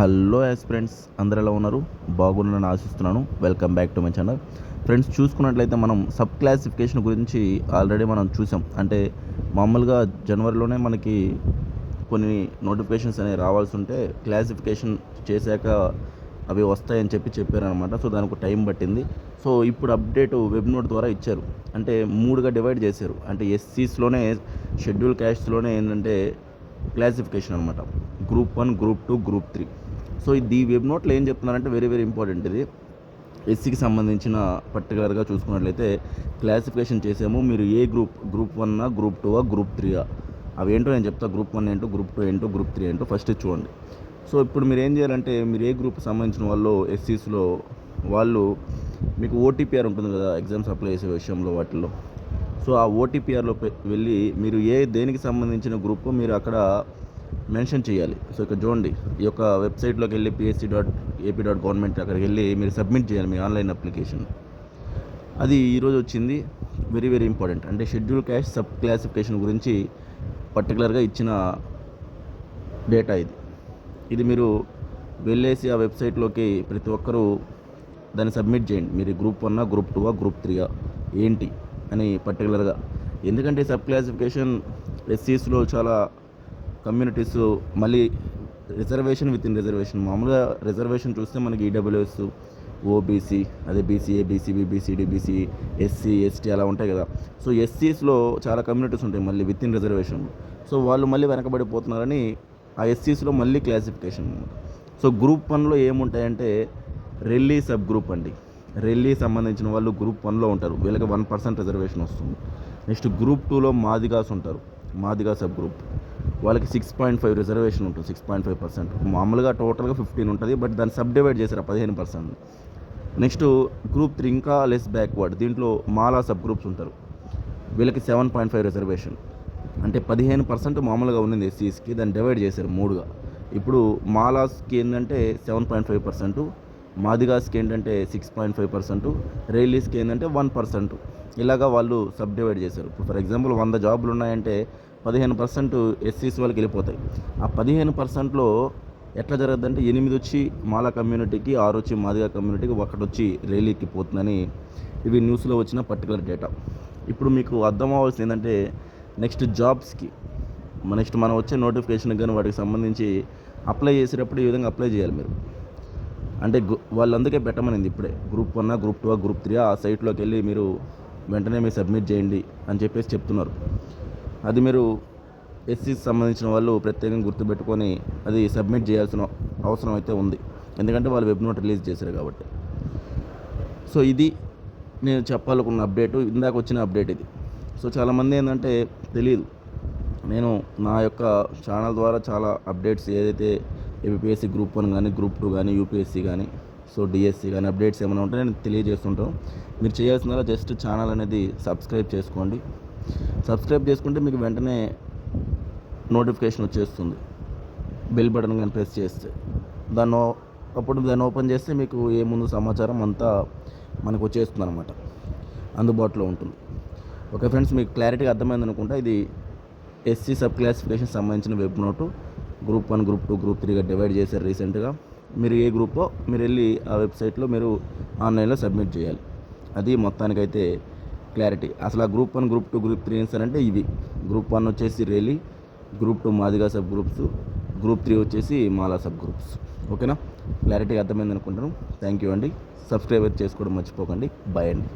Hello friends, అందరు ఎలా ఉన్నారు? బాగున్నారని ఆశిస్తున్నాను. Welcome back to my channel. Friends, చూసుకున్నట్లయితే మనం సబ్ క్లాసిఫికేషన్ గురించి ఆల్రెడీ మనం చూసాం. అంటే మామూలుగా జనవరిలోనే మనకి కొన్ని నోటిఫికేషన్స్ అనేవి రావాల్సి ఉంటే క్లాసిఫికేషన్ చేశాక అవి వస్తాయని చెప్పారనమాట. సో దానికి టైం పట్టింది. సో ఇప్పుడు అప్డేట్ వెబ్ నోట్ ద్వారా ఇచ్చారు. అంటే 3గా డివైడ్ చేశారు. అంటే ఎస్సీస్లోనే షెడ్యూల్ క్యాస్ట్స్లోనే ఏంటంటే క్లాసిఫికేషన్ అనమాట. Group 1, group 2, group 3. సో ఈ వెబ్ నోట్లో ఏం చెప్తున్నారంటే వెరీ వెరీ ఇంపార్టెంట్. ఇది ఎస్సీకి సంబంధించిన పర్టికులర్గా చూసుకున్నట్లయితే క్లాసిఫికేషన్ చేసాము. మీరు ఏ గ్రూప్ 1, గ్రూప్ 2, గ్రూప్ 3 అవి ఏంటో నేను చెప్తా. గ్రూప్ 1 ఏంటో, గ్రూప్ 2 ఏంటో, గ్రూప్ 3 ఏంటో ఫస్ట్ చూడండి. సో ఇప్పుడు మీరు ఏం చేయాలంటే మీరు ఏ గ్రూప్ సంబంధించిన వాళ్ళు ఎస్సీస్లో వాళ్ళు మీకు ఓటీపీఆర్ ఉంటుంది కదా ఎగ్జామ్స్ అప్లై చేసే విషయంలో వాటిల్లో. సో ఆ ఓటీపీఆర్లో వెళ్ళి మీరు దేనికి సంబంధించిన గ్రూప్ మీరు అక్కడ మెన్షన్ చేయాలి. సో ఇక్కడ చూడండి, ఈ యొక్క వెబ్సైట్లోకి వెళ్ళి psc.ap.government అక్కడికి వెళ్ళి మీరు సబ్మిట్ చేయాలి మీ ఆన్లైన్ అప్లికేషన్. అది ఈరోజు వచ్చింది. Very very important. అంటే షెడ్యూల్ క్యాస్ట్ సబ్ క్లాసిఫికేషన్ గురించి పర్టికులర్గా ఇచ్చిన డేటా ఇది మీరు వెళ్ళేసి ఆ వెబ్సైట్లోకి ప్రతి ఒక్కరూ దాన్ని సబ్మిట్ చేయండి. మీరు గ్రూప్ 1, గ్రూప్ 2, గ్రూప్ 3 ఏంటి అని పర్టికులర్గా. ఎందుకంటే సబ్ క్లాసిఫికేషన్ ఎస్సీస్లో చాలా కమ్యూనిటీస్ మళ్ళీ రిజర్వేషన్ విత్ ఇన్ రిజర్వేషన్. మామూలుగా రిజర్వేషన్ చూస్తే మనకి ఈడబ్ల్యూఎస్, ఓబీసీ, అదే BCA, BCB, BCD, BC, SC, ST అలా ఉంటాయి కదా. సో ఎస్సీస్లో చాలా కమ్యూనిటీస్ ఉంటాయి మళ్ళీ విత్ ఇన్ రిజర్వేషన్. సో వాళ్ళు మళ్ళీ వెనకబడిపోతున్నారని ఆ ఎస్సీస్లో మళ్ళీ క్లాసిఫికేషన్. సో గ్రూప్ 1లో ఏముంటాయంటే రెల్లీ సబ్ గ్రూప్ అండి. రెల్లీ సంబంధించిన వాళ్ళు గ్రూప్ 1లో ఉంటారు. వీళ్ళకి 1% రిజర్వేషన్ వస్తుంది. నెక్స్ట్ గ్రూప్ 2లో మాదిగాస్ ఉంటారు. మాదిగా సబ్ గ్రూప్ వాళ్ళకి 6.5 రిజర్వేషన్ ఉంటుంది. 6.5%. మామూలుగా టోటల్గా 15 ఉంటుంది, బట్ దాన్ని సబ్ డివైడ్ చేశారు 15%. నెక్స్ట్ గ్రూప్ 3 ఇంకా లెస్ బ్యాక్వర్డ్. దీంట్లో మాలా సబ్ గ్రూప్స్ ఉంటారు. వీళ్ళకి 7.5 రిజర్వేషన్. అంటే 15% మామూలుగా ఉన్నది ఎస్సీస్కి, దాన్ని డివైడ్ చేశారు 3గా. ఇప్పుడు మాలాస్కి ఏంటంటే 7.5%, మాదిగాస్కి ఏంటంటే 6.5%, రైలీస్కి ఏంటంటే 1%. ఇలాగా వాళ్ళు సబ్ డివైడ్ చేశారు. ఇప్పుడు ఫర్ ఎగ్జాంపుల్ 100 జాబులు ఉన్నాయంటే 15% ఎస్సీస్ వాళ్ళకి వెళ్ళిపోతాయి. ఆ 15%లో ఎట్లా జరగద్దంటే 8 వచ్చి మాలా కమ్యూనిటీకి, 6 వచ్చి మాదిగా కమ్యూనిటీకి, 1 వచ్చి రైలీకి పోతుందని ఇవి న్యూస్లో వచ్చిన పర్టికులర్ డేటా. ఇప్పుడు మీకు అర్థం అవ్వాల్సింది ఏంటంటే నెక్స్ట్ జాబ్స్కి నెక్స్ట్ మనం వచ్చే నోటిఫికేషన్ కానీ వాటికి సంబంధించి అప్లై చేసేటప్పుడు ఈ విధంగా అప్లై చేయాలి మీరు. అంటే వాళ్ళందుకే పెట్టమనింది ఇప్పుడే గ్రూప్ 1, గ్రూప్ 2, గ్రూప్ 3 ఆ సైట్లోకి వెళ్ళి మీరు వెంటనే మీరు సబ్మిట్ చేయండి అని చెప్పేసి చెప్తున్నారు. అది మీరు ఎస్సీకి సంబంధించిన వాళ్ళు ప్రత్యేకంగా గుర్తుపెట్టుకొని అది సబ్మిట్ చేయాల్సిన అవసరం అయితే ఉంది. ఎందుకంటే వాళ్ళు వెబ్ నోట్ రిలీజ్ చేశారు కాబట్టి. సో ఇది నేను చెప్పాలనుకున్న అప్డేటు, ఇందాక వచ్చిన అప్డేట్ ఇది. సో చాలామంది ఏంటంటే తెలియదు. నేను నా యొక్క ఛానల్ ద్వారా చాలా అప్డేట్స్ ఏదైతే ఏపీఎస్సీ గ్రూప్ 1 కానీ, గ్రూప్ 2 కానీ, యూపీఎస్సీ కానీ, సో డిఎస్సీ కానీ అప్డేట్స్ ఏమైనా ఉంటే నేను తెలియజేస్తుంటాను. మీరు చేయాల్సిందల్లా జస్ట్ ఛానల్ అనేది సబ్స్క్రైబ్ చేసుకోండి. సబ్స్క్రైబ్ చేసుకుంటే మీకు వెంటనే నోటిఫికేషన్ వచ్చేస్తుంది. బెల్ బటన్ కానీ ప్రెస్ చేస్తే దాన్ని ఓపెన్ చేస్తే మీకు ఏముందు సమాచారం అంతా మనకు వచ్చేస్తుంది అనమాట, అందుబాటులో ఉంటుంది. ఓకే ఫ్రెండ్స్, మీకు క్లారిటీగా అర్థమైంది అనుకుంటా. ఇది ఎస్సీ సబ్ క్లాసిఫికేషన్ సంబంధించిన web note. Group 1, group 2, group 3గా డివైడ్ చేశారు రీసెంట్గా. మీరు ఏ గ్రూపో మీరు వెళ్ళి ఆ వెబ్సైట్లో మీరు ఆన్లైన్లో సబ్మిట్ చేయాలి. అది మొత్తానికైతే క్లారిటీ. అసలు ఆ గ్రూప్ 1, గ్రూప్ 2, గ్రూప్ 3 ఏంటంటే ఇవి. గ్రూప్ 1 వచ్చేసి Riley, group 2 Madiga sub groups, group 3 వచ్చేసి మాలా సబ్ గ్రూప్స్. ఓకేనా? క్లారిటీగా అర్థమైంది అనుకుంటాను. థ్యాంక్ యూ అండి. సబ్స్క్రైబ్ చేసుకోవడం మర్చిపోకండి. బాయ్ అండి.